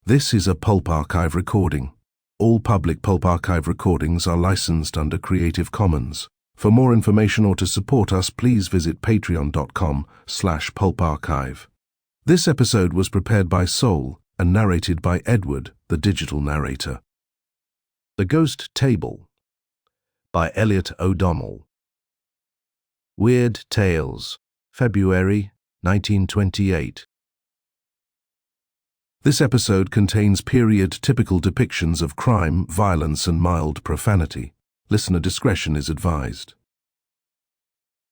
This is a Pulp archive recording. All public Pulp archive recordings are licensed under Creative Commons. For more information or to support us, please visit patreon.com/pulparchive. This episode was prepared by Soul and narrated by Edward, the digital narrator. The Ghost Table by Elliot O'Donnell. Weird Tales, February 1928. This episode contains period-typical depictions of crime, violence, and mild profanity. Listener discretion is advised.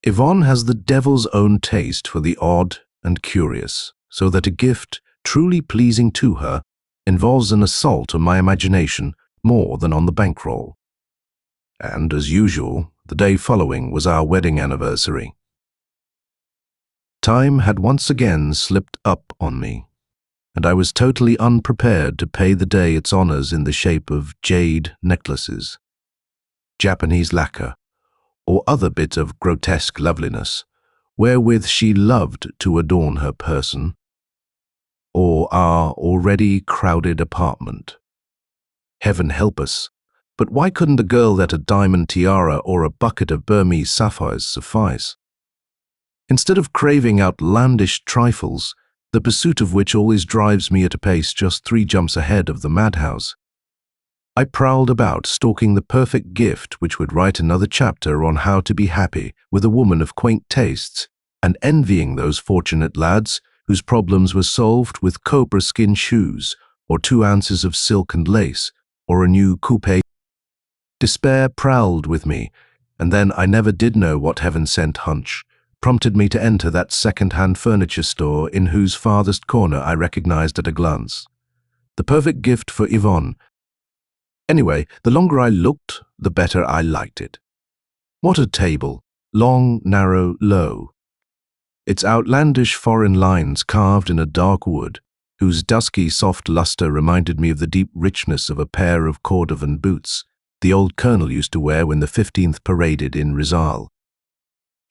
Yvonne has the devil's own taste for the odd and curious, so that a gift truly pleasing to her involves an assault on my imagination more than on the bankroll. And, as usual, the day following was our wedding anniversary. Time had once again slipped up on me, and I was totally unprepared to pay the day its honors in the shape of jade necklaces, Japanese lacquer, or other bit of grotesque loveliness, wherewith she loved to adorn her person, or our already crowded apartment. Heaven help us, but why couldn't a girl let a diamond tiara or a bucket of Burmese sapphires suffice? Instead of craving outlandish trifles, the pursuit of which always drives me at a pace just 3 jumps ahead of the madhouse, I prowled about stalking the perfect gift which would write another chapter on how to be happy with a woman of quaint tastes, and envying those fortunate lads whose problems were solved with cobra skin shoes, or 2 ounces of silk and lace, or a new coupe. Despair prowled with me, and then I never did know what heaven-sent hunch prompted me to enter that second-hand furniture store in whose farthest corner I recognized at a glance the perfect gift for Yvonne. Anyway, the longer I looked, the better I liked it. What a table, long, narrow, low. Its outlandish foreign lines carved in a dark wood, whose dusky soft luster reminded me of the deep richness of a pair of cordovan boots the old colonel used to wear when the 15th paraded in Rizal.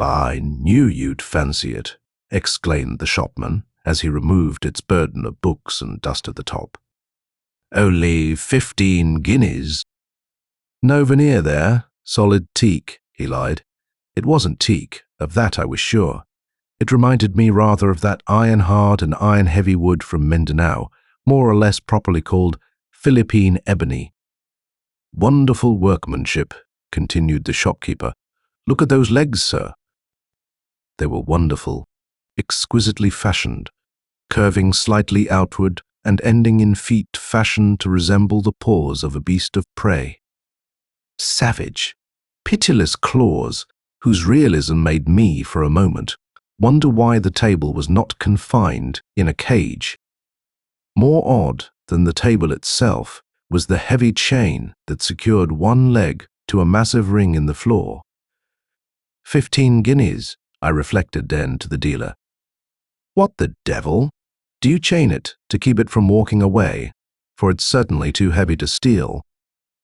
"I knew you'd fancy it," exclaimed the shopman, as he removed its burden of books and dusted the top. "Only 15 guineas. "No veneer there, solid teak," he lied. It wasn't teak, of that I was sure. It reminded me rather of that iron-hard and iron-heavy wood from Mindanao, more or less properly called Philippine ebony. "Wonderful workmanship," continued the shopkeeper. "Look at those legs, sir." They were wonderful, exquisitely fashioned, curving slightly outward and ending in feet fashioned to resemble the paws of a beast of prey. Savage, pitiless claws, whose realism made me, for a moment, wonder why the table was not confined in a cage. More odd than the table itself was the heavy chain that secured one leg to a massive ring in the floor. 15 guineas, I reflected then to the dealer. "What the devil? Do you chain it to keep it from walking away? For it's certainly too heavy to steal."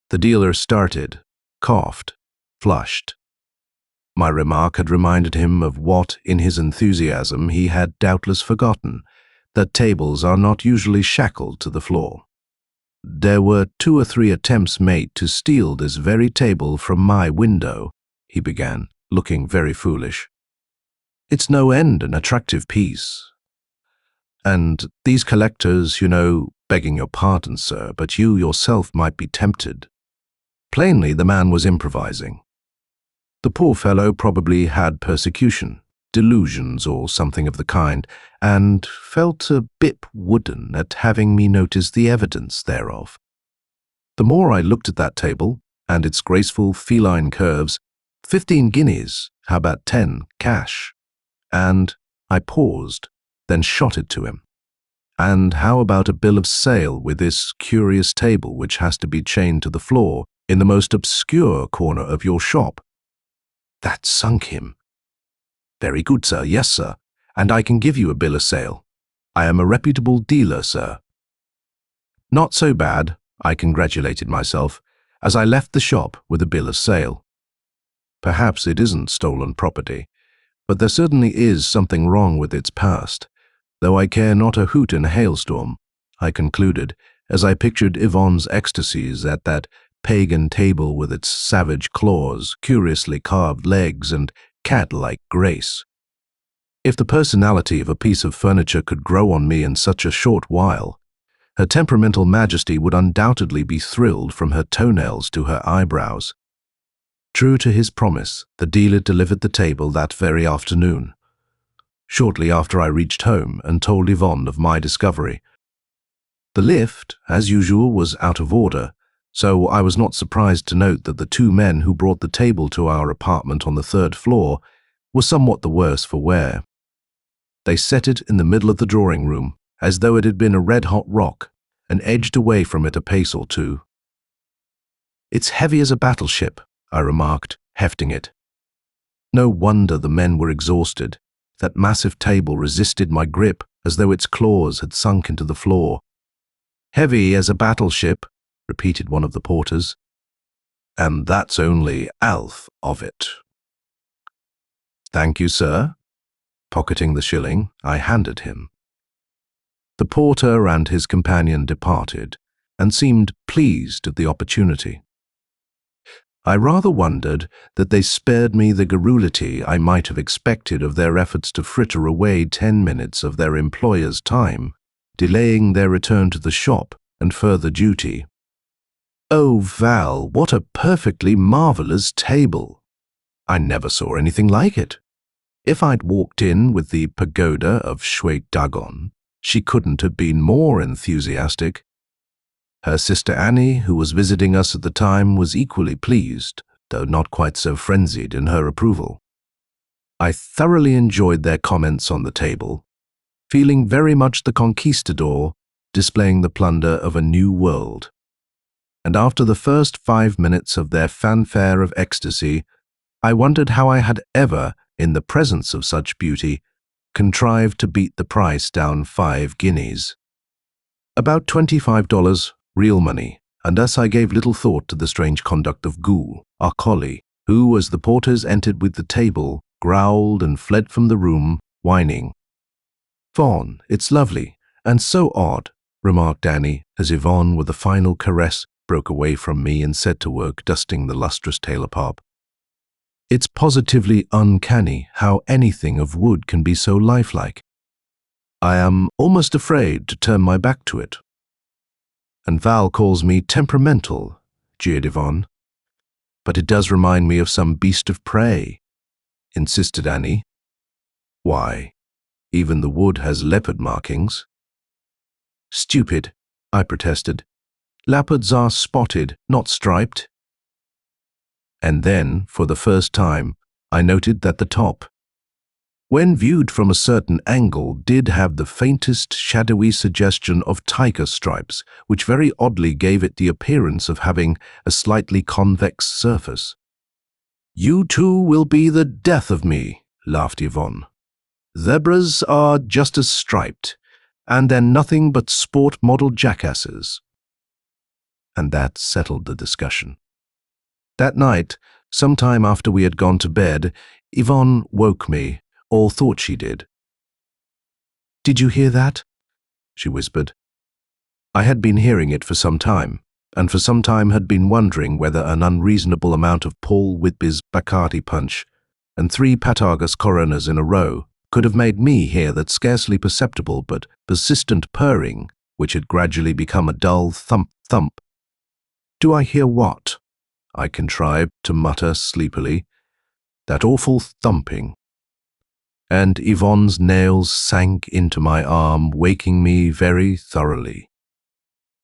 The dealer started, coughed, flushed. My remark had reminded him of what, in his enthusiasm, he had doubtless forgotten, that tables are not usually shackled to the floor. "There were 2 or 3 attempts made to steal this very table from my window," he began, looking very foolish. "It's no end an attractive piece. And these collectors, you know, begging your pardon, sir, but you yourself might be tempted." Plainly, the man was improvising. The poor fellow probably had persecution, delusions, or something of the kind, and felt a bit wooden at having me notice the evidence thereof. The more I looked at that table, and its graceful feline curves, 15 guineas, how about 10, cash? And I paused, then shot it to him. "And how about a bill of sale with this curious table which has to be chained to the floor in the most obscure corner of your shop?" That sunk him. "Very good, sir. Yes, sir. And I can give you a bill of sale. I am a reputable dealer, sir." Not so bad, I congratulated myself, as I left the shop with a bill of sale. Perhaps it isn't stolen property, but there certainly is something wrong with its past. Though I care not a hoot in a hailstorm, I concluded, as I pictured Yvonne's ecstasies at that pagan table with its savage claws, curiously carved legs, and cat-like grace. If the personality of a piece of furniture could grow on me in such a short while, her temperamental majesty would undoubtedly be thrilled from her toenails to her eyebrows. True to his promise, the dealer delivered the table that very afternoon, shortly after I reached home and told Yvonne of my discovery. The lift, as usual, was out of order, so I was not surprised to note that the two men who brought the table to our apartment on the 3rd floor were somewhat the worse for wear. They set it in the middle of the drawing room, as though it had been a red-hot rock, and edged away from it a pace or two. "It's heavy as a battleship," I remarked, hefting it. No wonder the men were exhausted. That massive table resisted my grip as though its claws had sunk into the floor. "Heavy as a battleship," repeated one of the porters. "And that's only half of it." "Thank you, sir." Pocketing the shilling, I handed him. The porter and his companion departed, and seemed pleased at the opportunity. I rather wondered that they spared me the garrulity I might have expected of their efforts to fritter away 10 minutes of their employer's time, delaying their return to the shop and further duty. "Oh, Val, what a perfectly marvelous table! I never saw anything like it. If I'd walked in with the pagoda of Shwet Dagon, she couldn't have been more enthusiastic." Her sister Annie, who was visiting us at the time, was equally pleased, though not quite so frenzied in her approval. I thoroughly enjoyed their comments on the table, feeling very much the conquistador displaying the plunder of a new world. And after the first 5 minutes of their fanfare of ecstasy, I wondered how I had ever, in the presence of such beauty, contrived to beat the price down 5 guineas. About $25, real money, and thus I gave little thought to the strange conduct of Ghoul, our collie, who, as the porters entered with the table, growled and fled from the room, whining. "Fawn, it's lovely, and so odd," remarked Annie, as Yvonne, with a final caress, broke away from me and set to work dusting the lustrous tail apart. "It's positively uncanny how anything of wood can be so lifelike. I am almost afraid to turn my back to it." "And Val calls me temperamental," jeered Yvonne. "But it does remind me of some beast of prey," insisted Annie. "Why, even the wood has leopard markings." "Stupid," I protested. "Leopards are spotted, not striped." And then, for the first time, I noted that the top, when viewed from a certain angle, did have the faintest shadowy suggestion of tiger stripes, which very oddly gave it the appearance of having a slightly convex surface. "You two will be the death of me," laughed Yvonne. "Zebras are just as striped, and they're nothing but sport model jackasses." And that settled the discussion. That night, sometime after we had gone to bed, Yvonne woke me, or thought she did. "Did you hear that?" she whispered. I had been hearing it for some time, and for some time had been wondering whether an unreasonable amount of Paul Whitby's Bacardi punch and 3 Patagas Coronas in a row could have made me hear that scarcely perceptible but persistent purring, which had gradually become a dull thump-thump. "Do I hear what?" I contrived to mutter sleepily. "That awful thumping." And Yvonne's nails sank into my arm, waking me very thoroughly.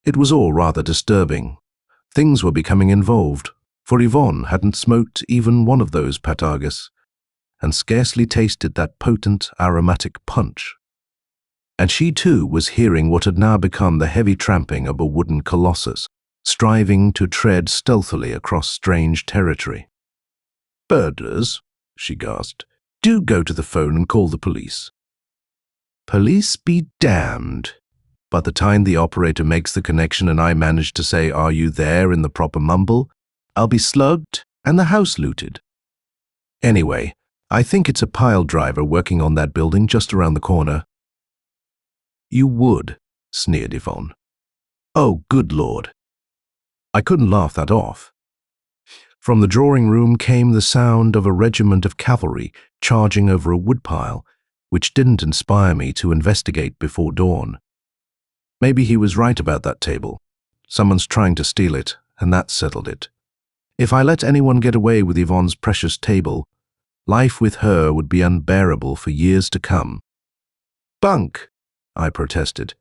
It was all rather disturbing. Things were becoming involved, for Yvonne hadn't smoked even one of those Patagas, and scarcely tasted that potent aromatic punch. And she too was hearing what had now become the heavy tramping of a wooden colossus, striving to tread stealthily across strange territory. "Burglars," she gasped. "Do go to the phone and call the police." "Police be damned." By the time the operator makes the connection and I manage to say, "Are you there?" in the proper mumble, I'll be slugged and the house looted. Anyway, I think it's a pile driver working on that building just around the corner. "You would," sneered Yvonne. Oh, good Lord. I couldn't laugh that off. From the drawing room came the sound of a regiment of cavalry charging over a woodpile, which didn't inspire me to investigate before dawn. Maybe he was right about that table. Someone's trying to steal it, and that settled it. If I let anyone get away with Yvonne's precious table, life with her would be unbearable for years to come. Bunk, I protested,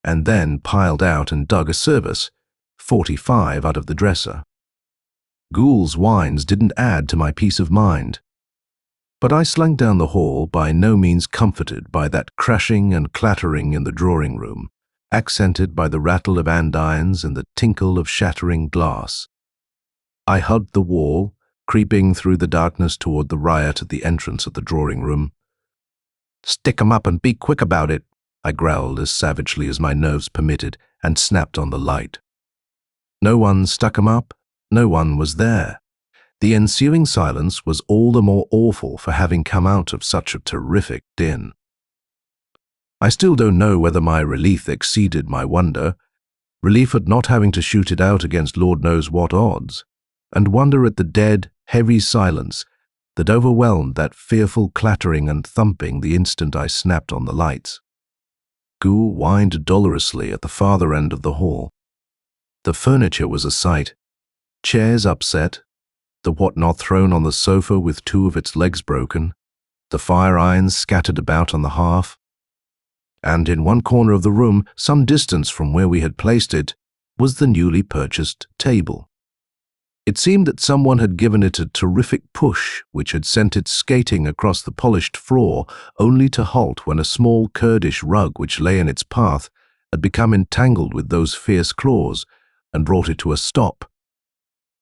and then piled out and dug a service, 45 out of the dresser. Ghoul's wines didn't add to my peace of mind. But I slunk down the hall, by no means comforted by that crashing and clattering in the drawing room, accented by the rattle of andirons and the tinkle of shattering glass. I hugged the wall, creeping through the darkness toward the riot at the entrance of the drawing room. Stick 'em up and be quick about it, I growled as savagely as my nerves permitted, and snapped on the light. No one stuck 'em up, no one was there. The ensuing silence was all the more awful for having come out of such a terrific din. I still don't know whether my relief exceeded my wonder, relief at not having to shoot it out against Lord knows what odds, and wonder at the dead, heavy silence that overwhelmed that fearful clattering and thumping the instant I snapped on the lights. Ghoul whined dolorously at the farther end of the hall. The furniture was a sight. Chairs upset, the whatnot thrown on the sofa with two of its legs broken, the fire irons scattered about on the hearth, and in one corner of the room, some distance from where we had placed it, was the newly purchased table. It seemed that someone had given it a terrific push, which had sent it skating across the polished floor, only to halt when a small Kurdish rug which lay in its path had become entangled with those fierce claws and brought it to a stop.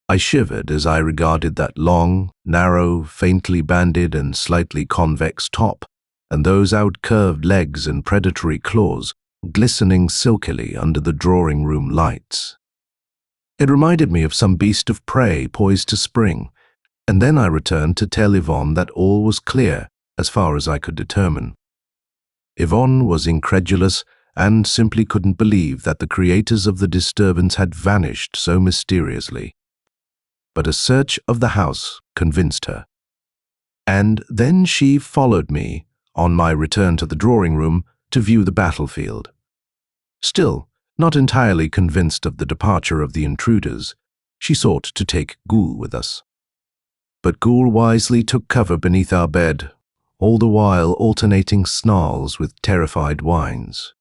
I shivered as I regarded that long, narrow, faintly banded and slightly convex top, and those outcurved legs and predatory claws glistening silkily under the drawing-room lights. It reminded me of some beast of prey poised to spring, and then I returned to tell Yvonne that all was clear as far as I could determine. Yvonne was incredulous and simply couldn't believe that the creators of the disturbance had vanished so mysteriously. But a search of the house convinced her. And then she followed me, on my return to the drawing room, to view the battlefield. Still, not entirely convinced of the departure of the intruders, she sought to take Ghoul with us. But Ghoul wisely took cover beneath our bed, all the while alternating snarls with terrified whines.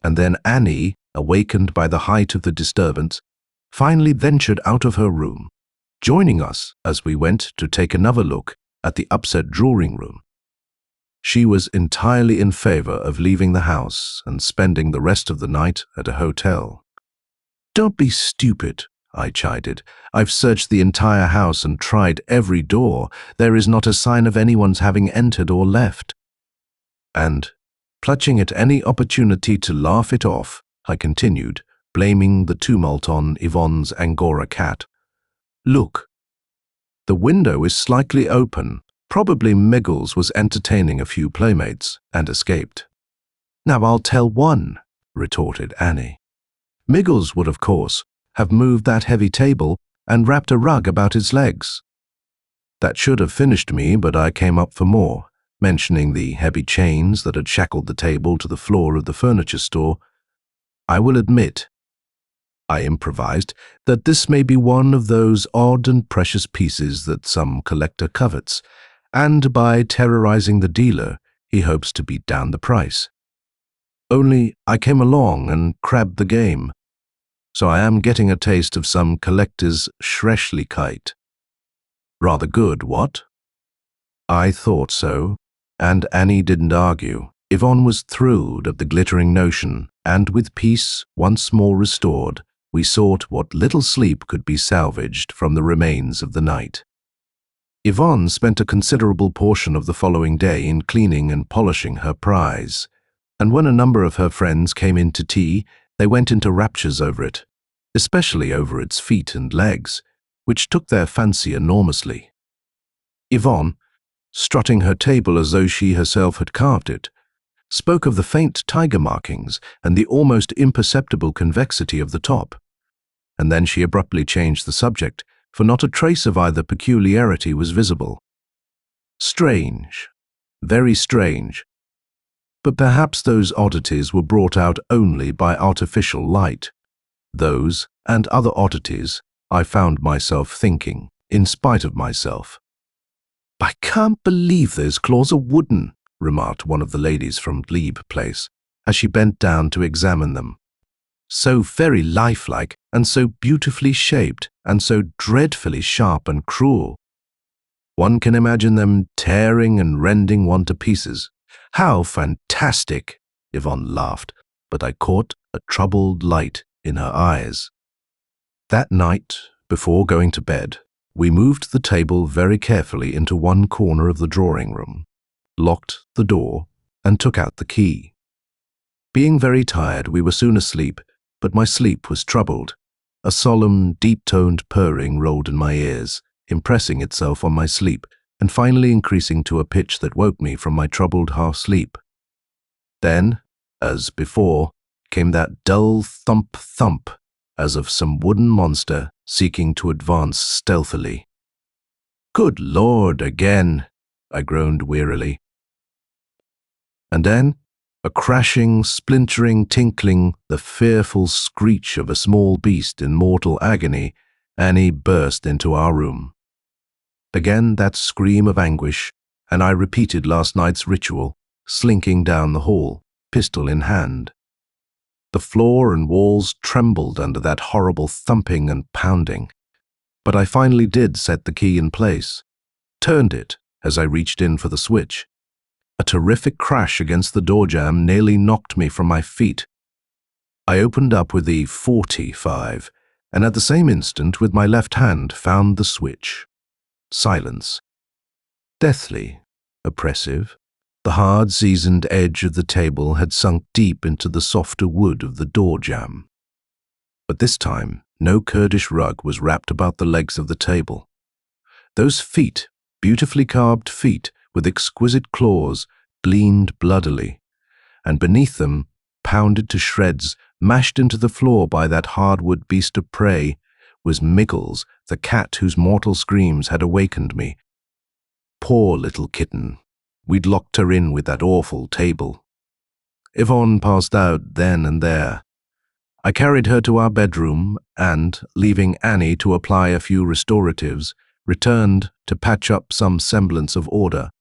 And then Annie, awakened by the height of the disturbance, finally ventured out of her room, joining us as we went to take another look at the upset drawing room. She was entirely in favor of leaving the house and spending the rest of the night at a hotel. Don't be stupid, I chided. I've searched the entire house and tried every door. There is not a sign of anyone's having entered or left. And, clutching at any opportunity to laugh it off, I continued, blaming the tumult on Yvonne's Angora cat. Look, the window is slightly open. Probably Miggles was entertaining a few playmates and escaped. Now I'll tell one, retorted Annie. Miggles would, of course, have moved that heavy table and wrapped a rug about its legs. That should have finished me, but I came up for more, mentioning the heavy chains that had shackled the table to the floor of the furniture store. I will admit, I improvised, that this may be one of those odd and precious pieces that some collector covets, and by terrorizing the dealer, he hopes to beat down the price. Only I came along and crabbed the game, so I am getting a taste of some collector's Schreschlichkeit. Rather good, what? I thought so, and Annie didn't argue. Yvonne was thrilled at the glittering notion, and with peace once more restored, we sought what little sleep could be salvaged from the remains of the night. Yvonne spent a considerable portion of the following day in cleaning and polishing her prize, and when a number of her friends came in to tea, they went into raptures over it, especially over its feet and legs, which took their fancy enormously. Yvonne, strutting her table as though she herself had carved it, spoke of the faint tiger markings and the almost imperceptible convexity of the top. And then she abruptly changed the subject, for not a trace of either peculiarity was visible. Strange, very strange. But perhaps those oddities were brought out only by artificial light. Those and other oddities, I found myself thinking, in spite of myself. "I can't believe those claws are wooden," remarked one of the ladies from Glebe Place, as she bent down to examine them. "So very lifelike, and so beautifully shaped, and so dreadfully sharp and cruel. One can imagine them tearing and rending one to pieces. How fantastic!" Yvonne laughed, but I caught a troubled light in her eyes. That night, before going to bed, we moved the table very carefully into one corner of the drawing room, locked the door, and took out the key. Being very tired, we were soon asleep, but my sleep was troubled. A solemn, deep-toned purring rolled in my ears, impressing itself on my sleep, and finally increasing to a pitch that woke me from my troubled half-sleep. Then, as before, came that dull thump-thump, as of some wooden monster seeking to advance stealthily. "Good Lord, again!" I groaned wearily. And then, a crashing, splintering, tinkling, the fearful screech of a small beast in mortal agony, Annie burst into our room. Again that scream of anguish, and I repeated last night's ritual, slinking down the hall, pistol in hand. The floor and walls trembled under that horrible thumping and pounding. But I finally did set the key in place, turned it as I reached in for the switch. A terrific crash against the door jamb nearly knocked me from my feet. I opened up with the 45, and at the same instant with my left hand found the switch. Silence. Deathly, oppressive. The hard, seasoned edge of the table had sunk deep into the softer wood of the door jamb. But this time, no Kurdish rug was wrapped about the legs of the table. Those feet, beautifully carved feet with exquisite claws, gleamed bloodily, and beneath them, pounded to shreds, mashed into the floor by that hardwood beast of prey, was Miggles, the cat whose mortal screams had awakened me. Poor little kitten. We'd locked her in with that awful table. Yvonne passed out then and there. I carried her to our bedroom and, leaving Annie to apply a few restoratives, returned to patch up some semblance of order.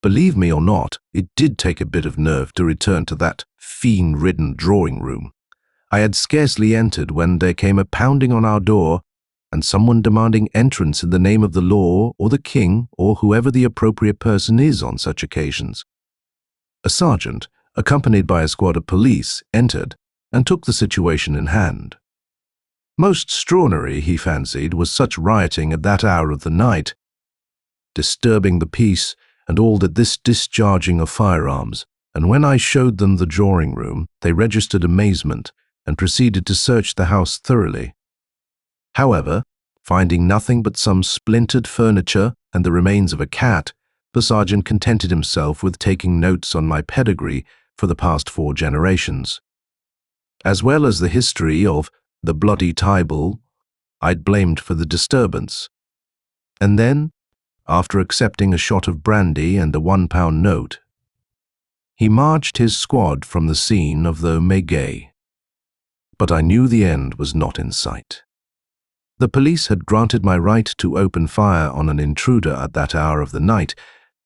Believe me or not, it did take a bit of nerve to return to that fiend-ridden drawing room. I had scarcely entered when there came a pounding on our door, and someone demanding entrance in the name of the law or the king or whoever the appropriate person is on such occasions. A sergeant, accompanied by a squad of police, entered and took the situation in hand. Most extraordinary, he fancied, was such rioting at that hour of the night, disturbing the peace and all that this discharging of firearms, and when I showed them the drawing room, they registered amazement and proceeded to search the house thoroughly. However, finding nothing but some splintered furniture and the remains of a cat, the sergeant contented himself with taking notes on my pedigree for the past 4 generations, as well as the history of the bloody Tybal I'd blamed for the disturbance. And then, after accepting a shot of brandy and a £1 note, he marched his squad from the scene of the Megay. But I knew the end was not in sight. The police had granted my right to open fire on an intruder at that hour of the night,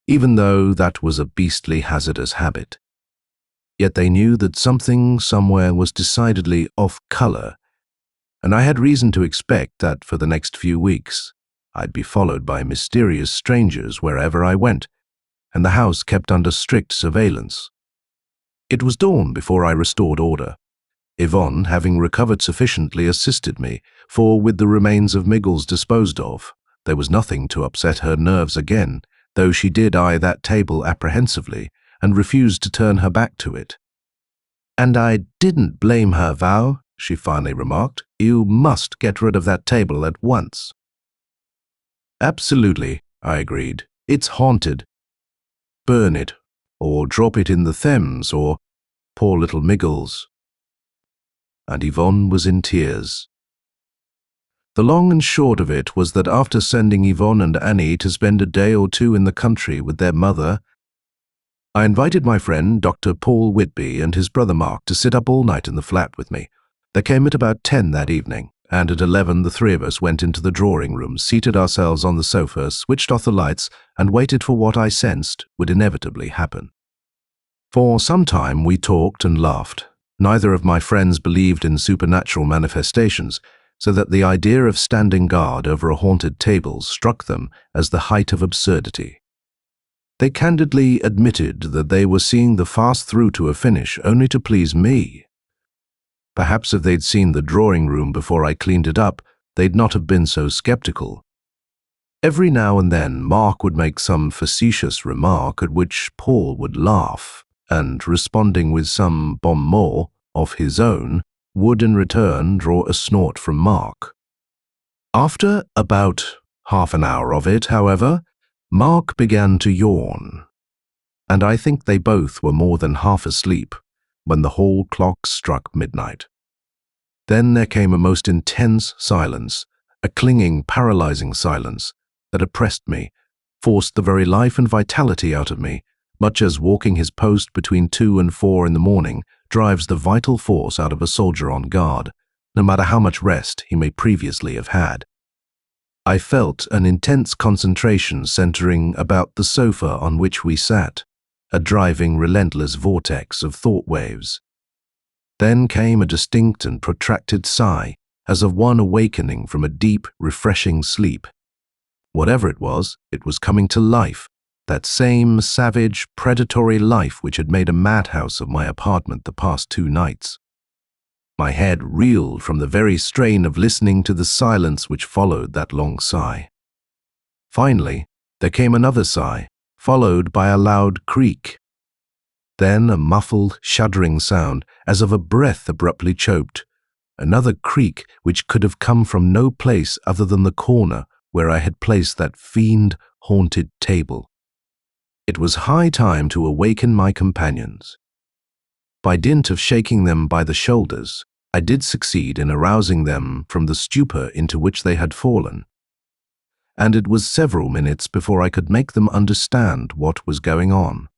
even though that was a beastly hazardous habit. Yet they knew that something somewhere was decidedly off-color, and I had reason to expect that for the next few weeks I'd be followed by mysterious strangers wherever I went, and the house kept under strict surveillance. It was dawn before I restored order. Yvonne, having recovered sufficiently, assisted me, for with the remains of Miggles disposed of, there was nothing to upset her nerves again, though she did eye that table apprehensively and refused to turn her back to it. "And I didn't blame her, Val," she finally remarked. "You must get rid of that table at once." "Absolutely," I agreed. "It's haunted." "Burn it, or drop it in the Thames, or poor little Miggles. And Yvonne was in tears. The long and short of it was that after sending Yvonne and Annie to spend a day or two in the country with their mother, I invited my friend Dr. Paul Whitby and his brother Mark to sit up all night in the flat with me. They came at about 10 that evening, and at 11 the three of us went into the drawing room, seated ourselves on the sofa, switched off the lights, and waited for what I sensed would inevitably happen. For some time we talked and laughed. Neither of my friends believed in supernatural manifestations, so that the idea of standing guard over a haunted table struck them as the height of absurdity. They candidly admitted that they were seeing the farce through to a finish only to please me. Perhaps if they'd seen the drawing room before I cleaned it up, they'd not have been so skeptical. Every now and then Mark would make some facetious remark at which Paul would laugh, and responding with some bon mot of his own, would in return draw a snort from Mark. After about half an hour of it, however, Mark began to yawn, and I think they both were more than half asleep when the hall clock struck midnight. Then there came a most intense silence, a clinging, paralyzing silence that oppressed me, forced the very life and vitality out of me, much as walking his post between 2 and 4 in the morning drives the vital force out of a soldier on guard, no matter how much rest he may previously have had. I felt an intense concentration centering about the sofa on which we sat, a driving, relentless vortex of thought waves. Then came a distinct and protracted sigh, as of one awakening from a deep, refreshing sleep. Whatever it was coming to life, that same savage, predatory life which had made a madhouse of my apartment the past 2 nights. My head reeled from the very strain of listening to the silence which followed that long sigh. Finally, there came another sigh, followed by a loud creak. Then a muffled, shuddering sound, as of a breath abruptly choked. Another creak which could have come from no place other than the corner where I had placed that fiend-haunted table. It was high time to awaken my companions. By dint of shaking them by the shoulders, I did succeed in arousing them from the stupor into which they had fallen, and it was several minutes before I could make them understand what was going on.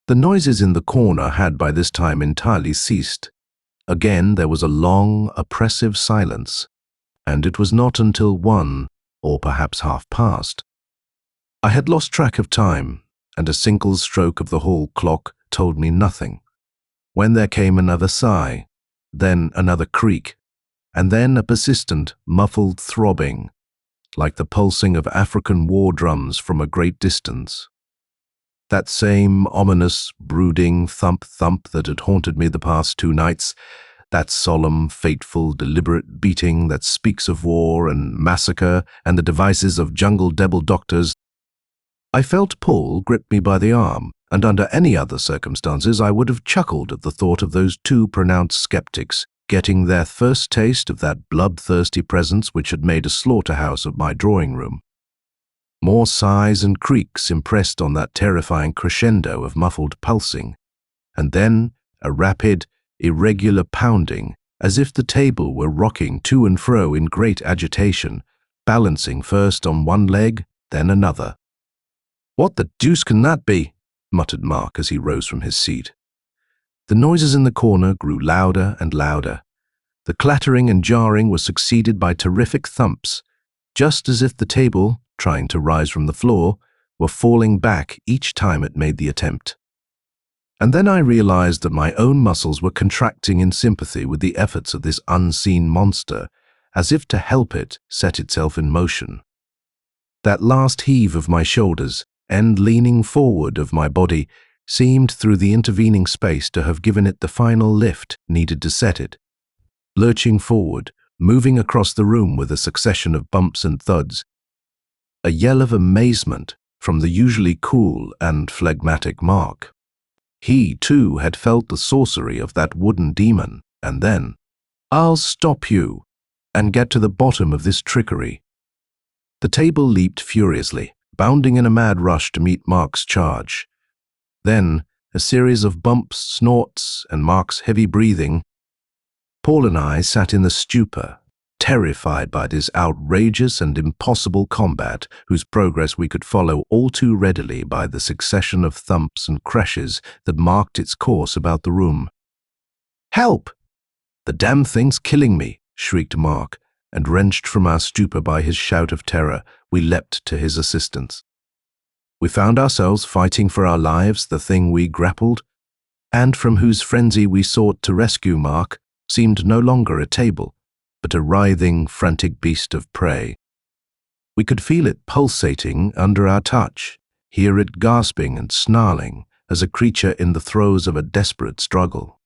The noises in the corner had by this time entirely ceased. Again there was a long, oppressive silence, and it was not until 1, or perhaps half past. I had lost track of time, and a single stroke of the hall clock told me nothing, when there came another sigh, then another creak, and then a persistent, muffled throbbing, like the pulsing of African war drums from a great distance. That same ominous, brooding thump-thump that had haunted me the past 2 nights, that solemn, fateful, deliberate beating that speaks of war and massacre and the devices of jungle devil doctors. I felt Paul grip me by the arm, and under any other circumstances I would have chuckled at the thought of those 2 pronounced skeptics getting their first taste of that bloodthirsty presence which had made a slaughterhouse of my drawing room. More sighs and creaks impressed on that terrifying crescendo of muffled pulsing, and then a rapid, irregular pounding, as if the table were rocking to and fro in great agitation, balancing first on one leg, then another. "What the deuce can that be?" muttered Mark as he rose from his seat. The noises in the corner grew louder and louder. The clattering and jarring was succeeded by terrific thumps, just as if the table, trying to rise from the floor, were falling back each time it made the attempt. And then I realized that my own muscles were contracting in sympathy with the efforts of this unseen monster, as if to help it set itself in motion. That last heave of my shoulders, and leaning forward of my body, seemed through the intervening space to have given it the final lift needed to set it. Lurching forward, moving across the room with a succession of bumps and thuds, a yell of amazement from the usually cool and phlegmatic Mark. He, too, had felt the sorcery of that wooden demon, and then, "I'll stop you and get to the bottom of this trickery." The table leaped furiously, bounding in a mad rush to meet Mark's charge. Then, a series of bumps, snorts, and Mark's heavy breathing. Paul and I sat in the stupor, terrified by this outrageous and impossible combat whose progress we could follow all too readily by the succession of thumps and crashes that marked its course about the room. "Help! The damn thing's killing me!" shrieked Mark, and wrenched from our stupor by his shout of terror, we leapt to his assistance. We found ourselves fighting for our lives, the thing we grappled, and from whose frenzy we sought to rescue Mark, seemed no longer a table, but a writhing, frantic beast of prey. We could feel it pulsating under our touch, hear it gasping and snarling as a creature in the throes of a desperate struggle.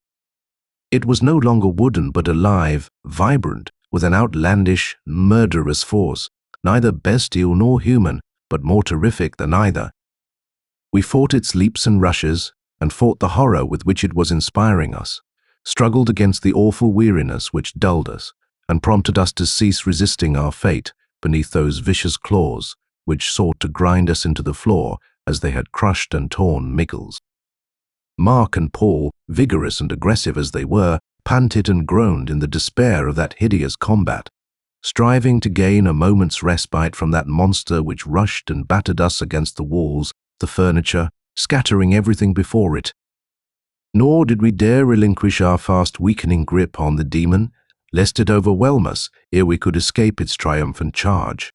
It was no longer wooden but alive, vibrant, with an outlandish, murderous force, neither bestial nor human, but more terrific than either. We fought its leaps and rushes, and fought the horror with which it was inspiring us, struggled against the awful weariness which dulled us, and prompted us to cease resisting our fate beneath those vicious claws which sought to grind us into the floor as they had crushed and torn Miggles. Mark and Paul, vigorous and aggressive as they were, panted and groaned in the despair of that hideous combat, striving to gain a moment's respite from that monster which rushed and battered us against the walls, the furniture, scattering everything before it. Nor did we dare relinquish our fast weakening grip on the demon, lest it overwhelm us ere we could escape its triumphant charge.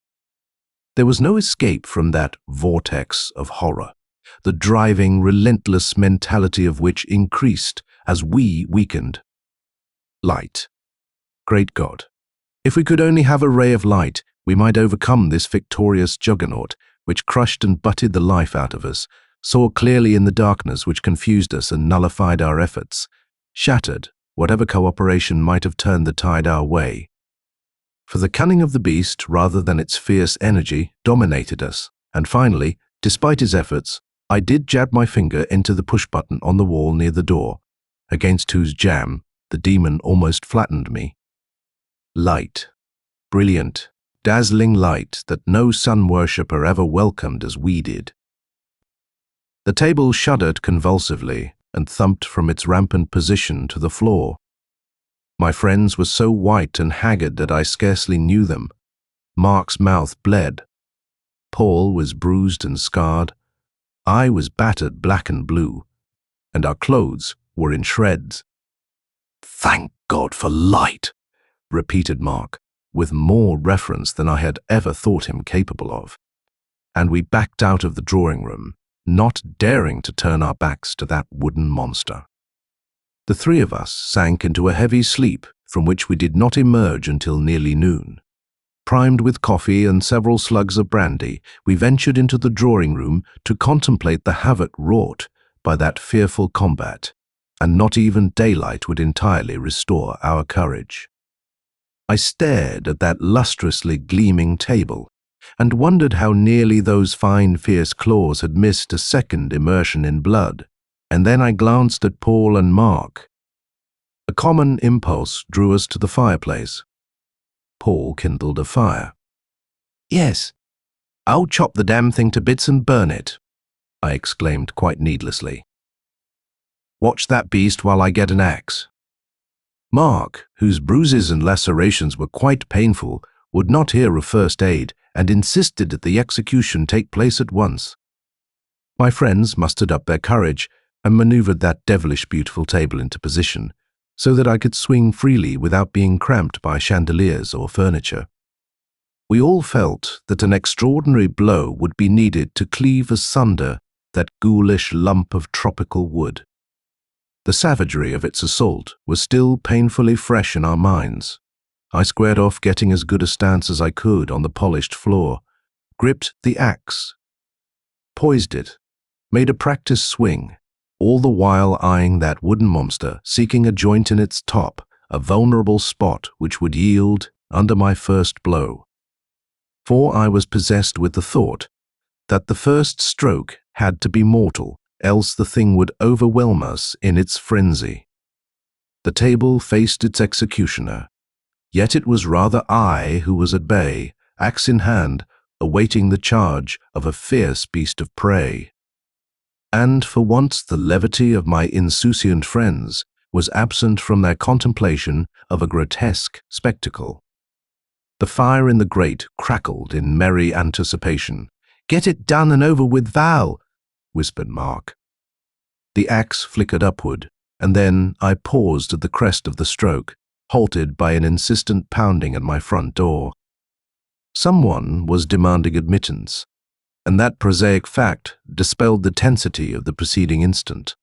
There was no escape from that vortex of horror, the driving, relentless mentality of which increased as we weakened. Light. Great God! If we could only have a ray of light, we might overcome this victorious juggernaut, which crushed and butted the life out of us, saw clearly in the darkness which confused us and nullified our efforts, shattered whatever cooperation might have turned the tide our way. For the cunning of the beast, rather than its fierce energy, dominated us, and finally, despite his efforts, I did jab my finger into the push-button on the wall near the door, against whose jamb the demon almost flattened me. Light. Brilliant, dazzling light that no sun-worshipper ever welcomed as we did. The table shuddered convulsively and thumped from its rampant position to the floor. My friends were so white and haggard that I scarcely knew them. Mark's mouth bled. Paul was bruised and scarred. I was battered black and blue, and our clothes were in shreds. "Thank God for light," repeated Mark, with more reverence than I had ever thought him capable of. And we backed out of the drawing room, not daring to turn our backs to that wooden monster. The three of us sank into a heavy sleep from which we did not emerge until nearly noon. Primed with coffee and several slugs of brandy, we ventured into the drawing room to contemplate the havoc wrought by that fearful combat, and not even daylight would entirely restore our courage. I stared at that lustrously gleaming table, and wondered how nearly those fine, fierce claws had missed a second immersion in blood, and then I glanced at Paul and Mark. A common impulse drew us to the fireplace. Paul kindled a fire. "Yes, I'll chop the damn thing to bits and burn it," I exclaimed quite needlessly. "Watch that beast while I get an axe." Mark, whose bruises and lacerations were quite painful, would not hear of first aid and insisted that the execution take place at once. My friends mustered up their courage and maneuvered that devilish beautiful table into position, so that I could swing freely without being cramped by chandeliers or furniture. We all felt that an extraordinary blow would be needed to cleave asunder that ghoulish lump of tropical wood. The savagery of its assault was still painfully fresh in our minds. I squared off getting as good a stance as I could on the polished floor, gripped the axe, poised it, made a practice swing, all the while eyeing that wooden monster, seeking a joint in its top, a vulnerable spot which would yield under my first blow. For I was possessed with the thought that the first stroke had to be mortal, else the thing would overwhelm us in its frenzy. The table faced its executioner, yet it was rather I who was at bay, axe in hand, awaiting the charge of a fierce beast of prey. and for once the levity of my insouciant friends was absent from their contemplation of a grotesque spectacle. The fire in the grate crackled in merry anticipation. "Get it done and over with, Val," whispered Mark. The axe flickered upward, and then I paused at the crest of the stroke, halted by an insistent pounding at my front door. Someone was demanding admittance, and that prosaic fact dispelled the tensity of the preceding instant,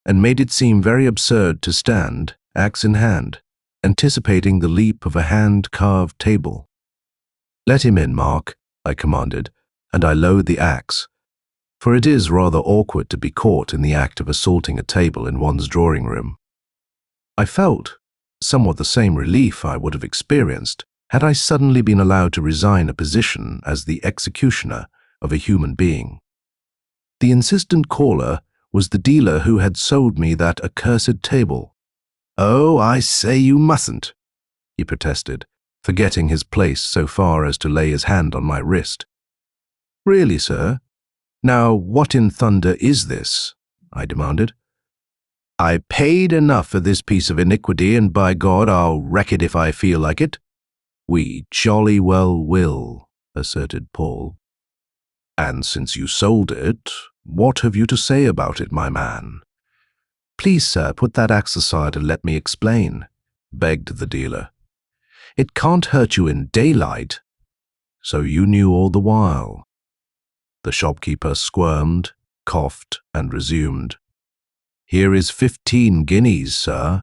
and made it seem very absurd to stand, axe in hand, anticipating the leap of a hand-carved table. "Let him in, Mark," I commanded, and I lowered the axe, for it is rather awkward to be caught in the act of assaulting a table in one's drawing room. I felt somewhat the same relief I would have experienced had I suddenly been allowed to resign a position as the executioner of a human being. The insistent caller was the dealer who had sold me that accursed table. "Oh, I say you mustn't," he protested, forgetting his place so far as to lay his hand on my wrist. "Really, sir? Now, what in thunder is this?" I demanded. "I paid enough for this piece of iniquity, and by God, I'll wreck it if I feel like it." "We jolly well will," asserted Paul. "And since you sold it, what have you to say about it, my man?" "Please, sir, put that axe aside and let me explain," begged the dealer. "It can't hurt you in daylight." "So you knew all the while?" The shopkeeper squirmed, coughed, and resumed. "Here is 15 guineas, sir.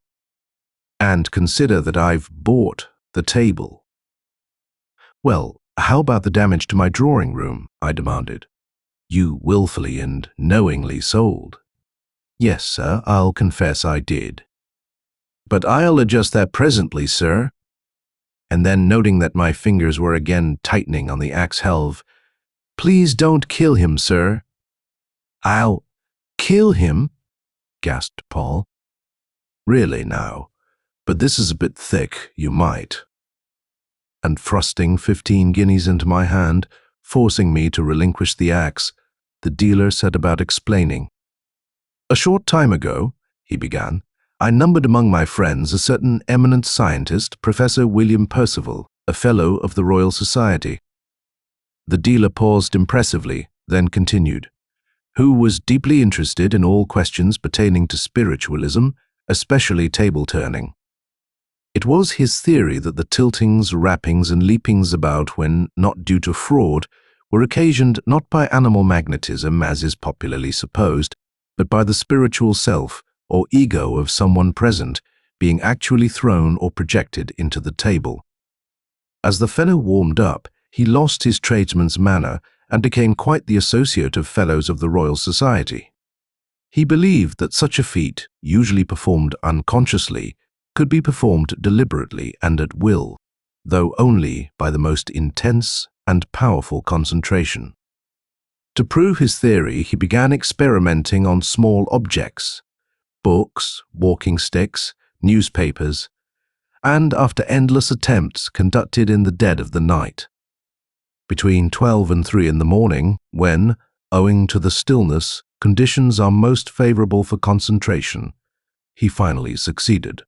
And consider that I've bought the table." "Well, how about the damage to my drawing room?" I demanded. "You willfully and knowingly sold." "Yes, sir, I'll confess I did." "But I'll adjust that presently, sir." And then, noting that my fingers were again tightening on the axe helve, "Please don't kill him, sir." "I'll kill him?" gasped Paul. "Really now, but this is a bit thick, you might." And thrusting 15 guineas into my hand, forcing me to relinquish the axe, the dealer set about explaining. "A short time ago," he began, "I numbered among my friends a certain eminent scientist, Professor William Percival, a Fellow of the Royal Society." The dealer paused impressively, then continued, "who was deeply interested in all questions pertaining to spiritualism, especially table-turning. It was his theory that the tiltings, rappings, and leapings about when not due to fraud were occasioned not by animal magnetism, as is popularly supposed, but by the spiritual self or ego of someone present being actually thrown or projected into the table. As the fellow warmed up, he lost his tradesman's manner and became quite the associate of fellows of the Royal Society. He believed that such a feat, usually performed unconsciously, could be performed deliberately and at will, though only by the most intense and powerful concentration. To prove his theory, he began experimenting on small objects, books, walking sticks, newspapers, and after endless attempts conducted in the dead of the night. Between 12 and 3 in the morning, when, owing to the stillness, conditions are most favorable for concentration, he finally succeeded.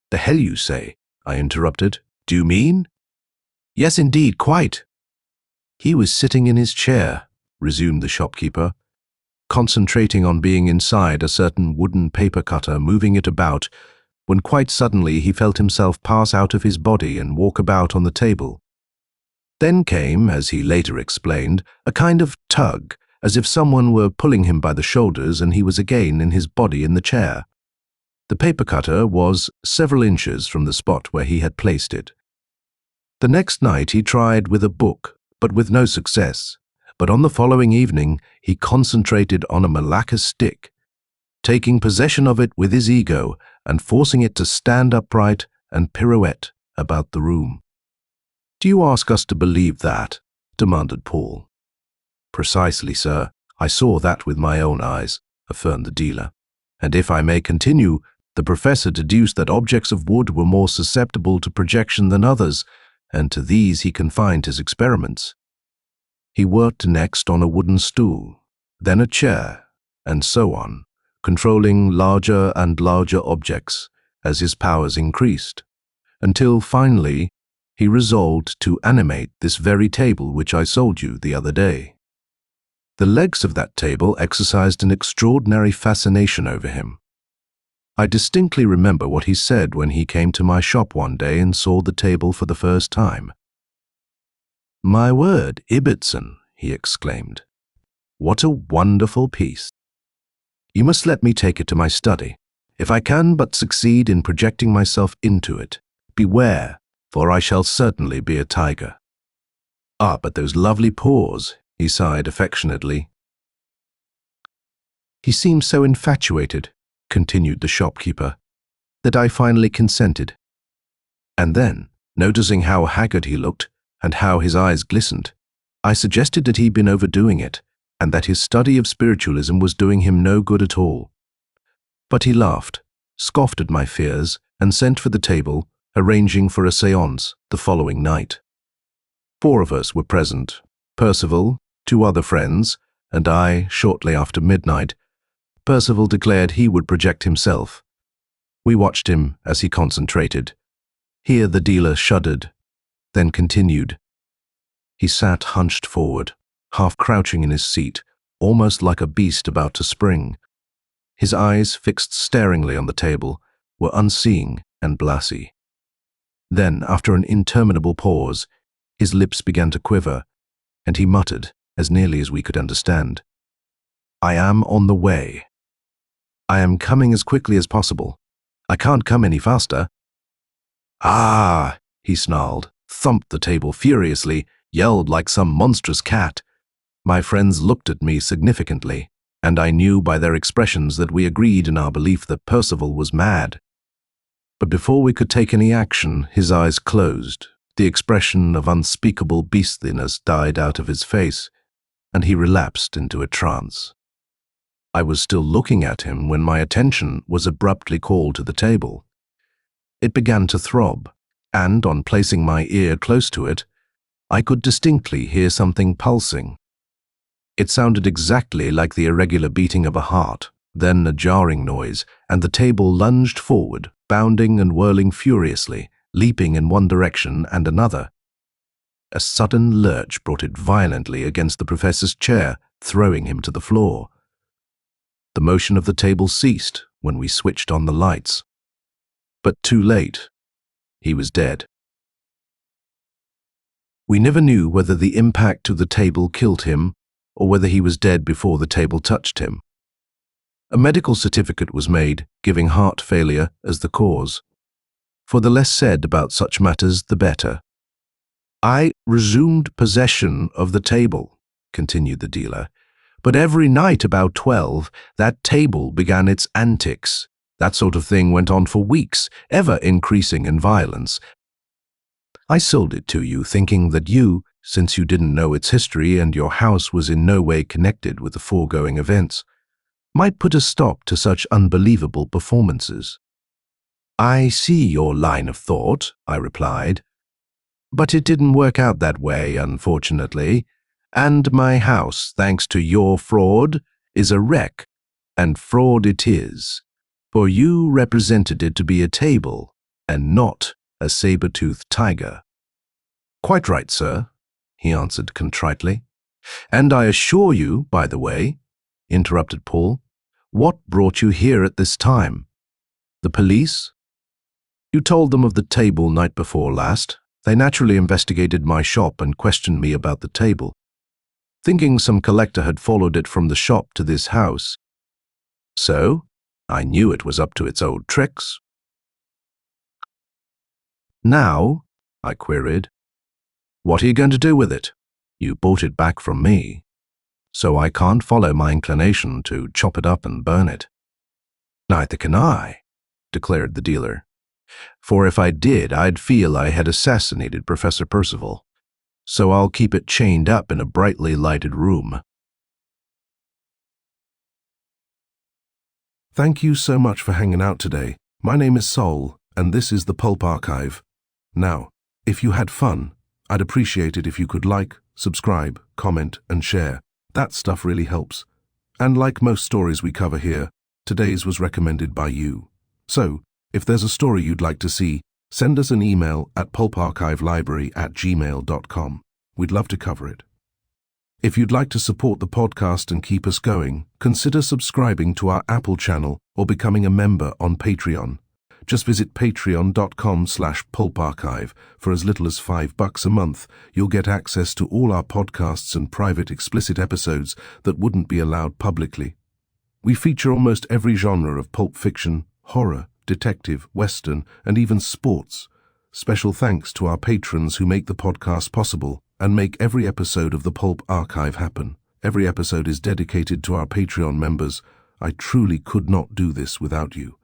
"The hell you say?" I interrupted. "Do you mean?" "Yes, indeed, quite." "He was sitting in his chair," resumed the shopkeeper, "concentrating on being inside a certain wooden paper cutter, moving it about, when quite suddenly he felt himself pass out of his body and walk about on the table. Then came, as he later explained, a kind of tug, as if someone were pulling him by the shoulders, and he was again in his body in the chair. The paper cutter was several inches from the spot where he had placed it. The next night he tried with a book, but with no success. But on the following evening he concentrated on a malacca stick, taking possession of it with his ego and forcing it to stand upright and pirouette about the room." "Do you ask us to believe that?" demanded Paul. "Precisely, sir. I saw that with my own eyes," affirmed the dealer. "And if I may continue, the professor deduced that objects of wood were more susceptible to projection than others, and to these he confined his experiments. He worked next on a wooden stool, then a chair, and so on, controlling larger and larger objects as his powers increased, until finally he resolved to animate this very table which I sold you the other day. The legs of that table exercised an extraordinary fascination over him. I distinctly remember what he said when he came to my shop one day and saw the table for the first time. "My word, Ibbotson," he exclaimed. "What a wonderful piece. You must let me take it to my study. If I can but succeed in projecting myself into it, beware, for I shall certainly be a tiger." "Ah, but those lovely paws," he sighed affectionately. "He seemed so infatuated," continued the shopkeeper, "that I finally consented. And then, noticing how haggard he looked and how his eyes glistened, I suggested that he'd been overdoing it and that his study of spiritualism was doing him no good at all. But he laughed, scoffed at my fears, and sent for the table, arranging for a séance the following night. 4 of us were present: Percival, 2 other friends, and I. Shortly after midnight, Percival declared he would project himself. We watched him as he concentrated. Here the dealer shuddered, then continued. He sat hunched forward, half crouching in his seat, almost like a beast about to spring. His eyes, fixed staringly on the table, were unseeing and glassy. Then, after an interminable pause, his lips began to quiver, and he muttered, as nearly as we could understand, "I am on the way. I am coming as quickly as possible. I can't come any faster." "Ah!" he snarled, thumped the table furiously, yelled like some monstrous cat. My friends looked at me significantly, and I knew by their expressions that we agreed in our belief that Percival was mad. But before we could take any action, his eyes closed, the expression of unspeakable beastliness died out of his face, and he relapsed into a trance. I was still looking at him when my attention was abruptly called to the table. It began to throb, and on placing my ear close to it, I could distinctly hear something pulsing. It sounded exactly like the irregular beating of a heart, then a jarring noise, and the table lunged forward, bounding and whirling furiously, leaping in one direction and another. A sudden lurch brought it violently against the professor's chair, throwing him to the floor. The motion of the table ceased when we switched on the lights. But too late. He was dead. We never knew whether the impact to the table killed him or whether he was dead before the table touched him. A medical certificate was made, giving heart failure as the cause. For the less said about such matters, the better. "I resumed possession of the table," continued the dealer, "but every night about 12, that table began its antics. That sort of thing went on for weeks, ever increasing in violence. I sold it to you, thinking that you, since you didn't know its history and your house was in no way connected with the foregoing events, might put a stop to such unbelievable performances." "I see your line of thought," I replied, "but it didn't work out that way, unfortunately, and my house, thanks to your fraud, is a wreck, and fraud it is, for you represented it to be a table and not a saber-toothed tiger." "Quite right, sir," he answered contritely. "And I assure you, by the way," interrupted Paul, "what brought you here at this time? The police? You told them of the table night before last. They naturally investigated my shop and questioned me about the table, thinking some collector had followed it from the shop to this house. So, I knew it was up to its old tricks." "Now," I queried, "what are you going to do with it? You bought it back from me, so I can't follow my inclination to chop it up and burn it." "Neither can I," declared the dealer, "for if I did, I'd feel I had assassinated Professor Percival, so I'll keep it chained up in a brightly lighted room." Thank you so much for hanging out today. My name is Sol, and this is the Pulp Archive. Now, if you had fun, I'd appreciate it if you could like, subscribe, comment, and share. That stuff really helps. And like most stories we cover here, today's was recommended by you. So, if there's a story you'd like to see, send us an email at pulparchivelibrary@gmail.com. We'd love to cover it. If you'd like to support the podcast and keep us going, consider subscribing to our Apple channel or becoming a member on Patreon. Just visit patreon.com/pulparchive. For as little as $5 a month, you'll get access to all our podcasts and private explicit episodes that wouldn't be allowed publicly. We feature almost every genre of pulp fiction, horror, detective, western, and even sports. Special thanks to our patrons who make the podcast possible and make every episode of the Pulp Archive happen. Every episode is dedicated to our Patreon members. I truly could not do this without you.